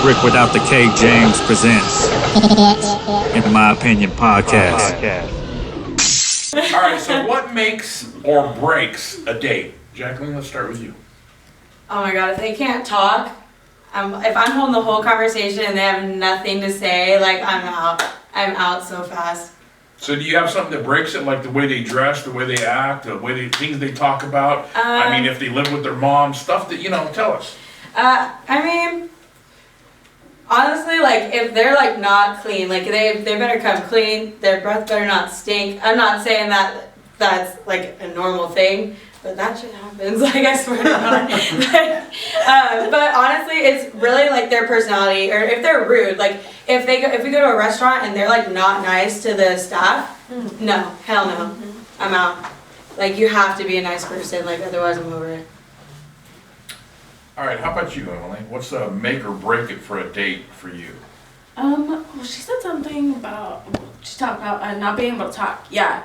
Rick Without the K James presents, in my opinion, podcast. All right, so what makes or breaks a date? Jacqueline, let's start with you. Oh my god, if they can't talk, if I'm holding the whole conversation and they have nothing to say, like, I'm out. I'm out so fast. So do you have something that breaks it, like the way they dress, the way they act, the way things they talk about? I mean, if they live with their mom, stuff that, tell us. I mean, honestly, like, if they're, like, not clean, like, they better come clean, their breath better not stink. I'm not saying that that's, like, a normal thing, but that shit happens, like, I swear to God. But honestly, it's really, like, their personality, or if they're rude, like, if we go to a restaurant and they're, like, not nice to the staff, no, hell no, I'm out. Like, you have to be a nice person, like, otherwise I'm over it. All right, how about you, Emily? What's the make or break it for a date for you? Well, she said something about, she talked about not being able to talk. Yeah.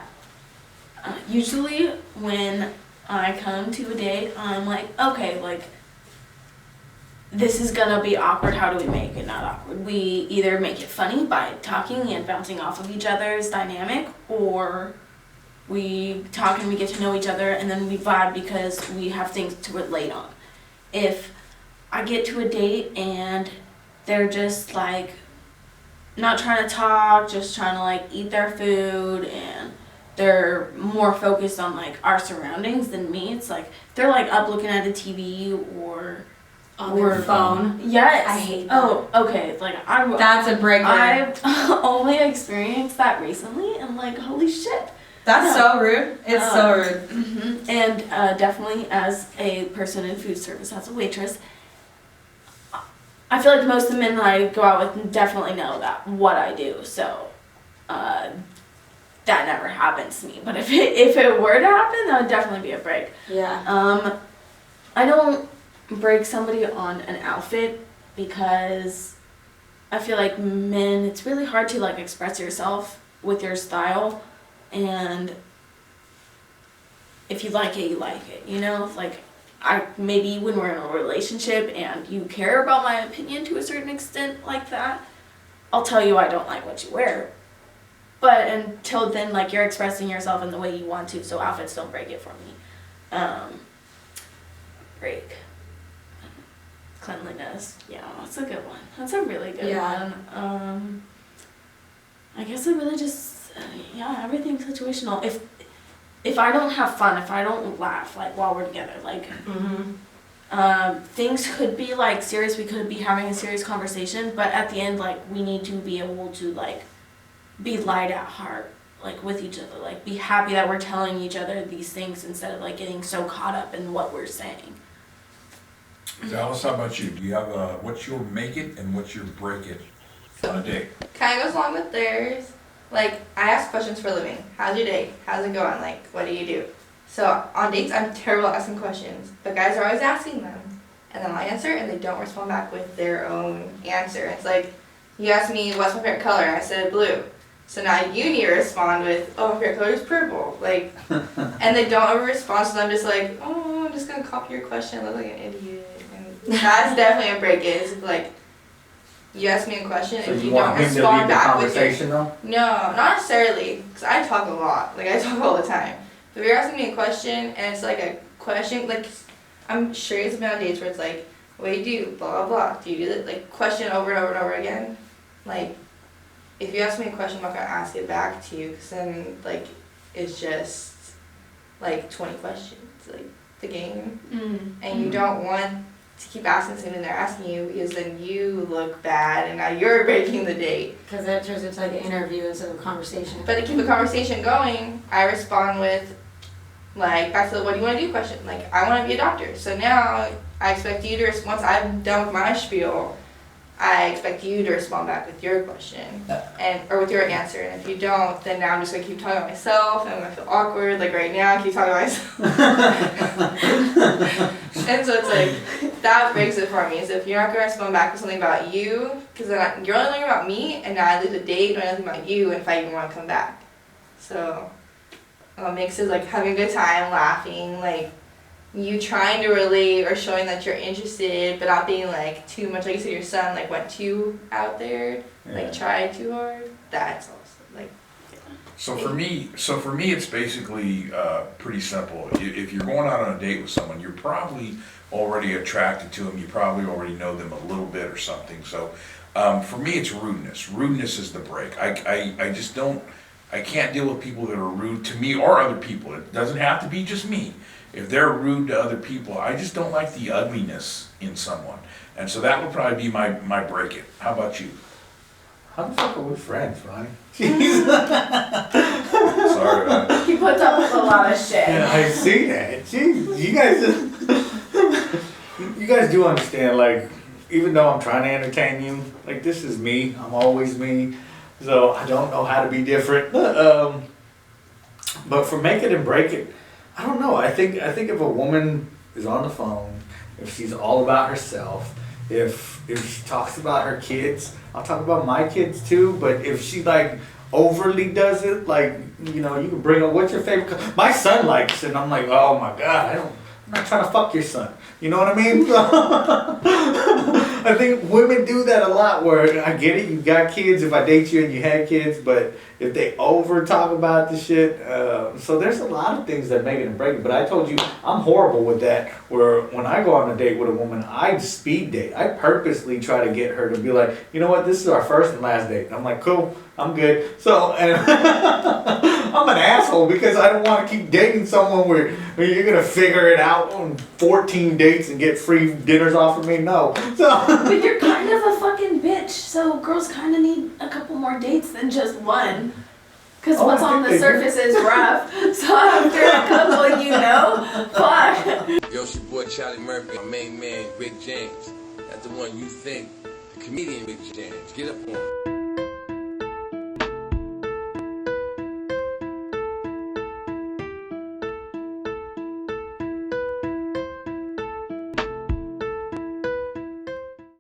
Usually when I come to a date, I'm like, okay, like, this is gonna be awkward. How do we make it not awkward? We either make it funny by talking and bouncing off of each other's dynamic, or we talk and we get to know each other and then we vibe because we have things to relate on. If I get to a date and they're just like not trying to talk, just trying to like eat their food, and they're more focused on like our surroundings than me, it's like they're like up looking at the TV or On their phone. Yes. I hate that. Oh, okay. Like That's a breaker. I've only experienced that recently, and like, holy shit. That's so rude. It's so rude. Mm-hmm. And definitely as a person in food service, as a waitress, I feel like most of the men that I go out with definitely know that what I do. So that never happens to me. But if it were to happen, that would definitely be a break. Yeah. I don't break somebody on an outfit because I feel like men, it's really hard to like express yourself with your style. And if you like it, you like it, like maybe when we're in a relationship and you care about my opinion to a certain extent like that, I'll tell you I don't like what you wear. But until then, like, you're expressing yourself in the way you want to, so outfits don't break it for me. Break. Cleanliness. Yeah, that's a good one. That's a really good one. I guess it really just, everything's situational. If I don't have fun, if I don't laugh, like, while we're together, like, things could be, like, serious, we could be having a serious conversation, but at the end, like, we need to be able to, like, be light at heart, like, with each other, like, be happy that we're telling each other these things instead of, like, getting so caught up in what we're saying. Dallas, how about you? Do you have what's your make it and what's your break it on a date? Kind of goes along with theirs. Like, I ask questions for a living. How's your day? How's it going? Like, what do you do? So, on dates, I'm terrible at asking questions. But guys are always asking them. And then I answer, and they don't respond back with their own answer. It's like, you asked me, what's my favorite color? And I said blue. So now you need to respond with, oh, my favorite color is purple. Like, and they don't ever respond, so I'm just like, oh, I'm just going to copy your question. I look like an idiot. And that's definitely a break. It's like, you ask me a question, so if you you don't want him to respond lead the back with conversation your... though? No, not necessarily, because I talk a lot. Like, I talk all the time. But if you're asking me a question, and it's like a question, like, I'm sure it's been on dates where it's like, what do you do? Blah, blah, blah. Do you do that? Like, question over and over and over again. Like, if you ask me a question, I'm not going to ask it back to you, because then, like, it's just, like, 20 questions, like, the game. And you don't want to keep asking something and they're asking you, because then you look bad and now you're breaking the date. Because that turns into like an interview instead of a conversation. But to keep the conversation going, I respond with, like, back to the what do you want to do question. Like, I want to be a doctor. So now I expect you to, once I'm done with my spiel, I expect you to respond back with your question or with your answer. And if you don't, then now I'm just going to keep talking about myself and I'm going to feel awkward. Like right now, I keep talking about myself. And so it's like, that breaks it for me. So if you're not going to respond back with something about you, because then you're only learning about me, and now I lose a date knowing nothing about you, and if I even want to come back. So what makes it like having a good time, laughing, like you trying to relate or showing that you're interested, but not being like too much. Like you said, your son like went too out there, like tried too hard. That's also like. So for me, it's basically pretty simple. If you're going out on a date with someone, you're probably already attracted to them. You probably already know them a little bit or something. So for me, it's rudeness. Rudeness is the break. I just don't. I can't deal with people that are rude to me or other people. It doesn't have to be just me. If they're rude to other people, I just don't like the ugliness in someone. And so that would probably be my break it. How about you? How the fuck are we friends, Ronnie? Sorry about it. He puts up with a lot of shit. Yeah, I see that. Jeez, you guys do understand, like, even though I'm trying to entertain you, like, this is me. I'm always me. So I don't know how to be different. But for make it and break it, I don't know. I think if a woman is on the phone, if she's all about herself, if she talks about her kids, I'll talk about my kids too. But if she like overly does it, like, you know, you can bring up what's your favorite. My son likes it, and I'm like, oh my god, I'm not trying to fuck your son. You know what I mean? I think women do that a lot. Where I get it, you got kids. If I date you and you had kids, but if they over talk about the shit, so there's a lot of things that make it and break it. But I told you, I'm horrible with that. Where when I go on a date with a woman, I speed date. I purposely try to get her to be like, you know what, this is our first and last date. And I'm like, cool, I'm good. So, and I'm an asshole because I don't want to keep dating someone where you're gonna figure it out on 14 dates and get free dinners off of me. No. So. But you're kind of a fucking bitch, so girls kind of need a couple more dates than just one. Because what's on the surface is rough. So after a couple, you know, fuck. Yo, it's your boy Charlie Murphy, my main man, Rick James. That's the one you think, the comedian Rick James. Get up on.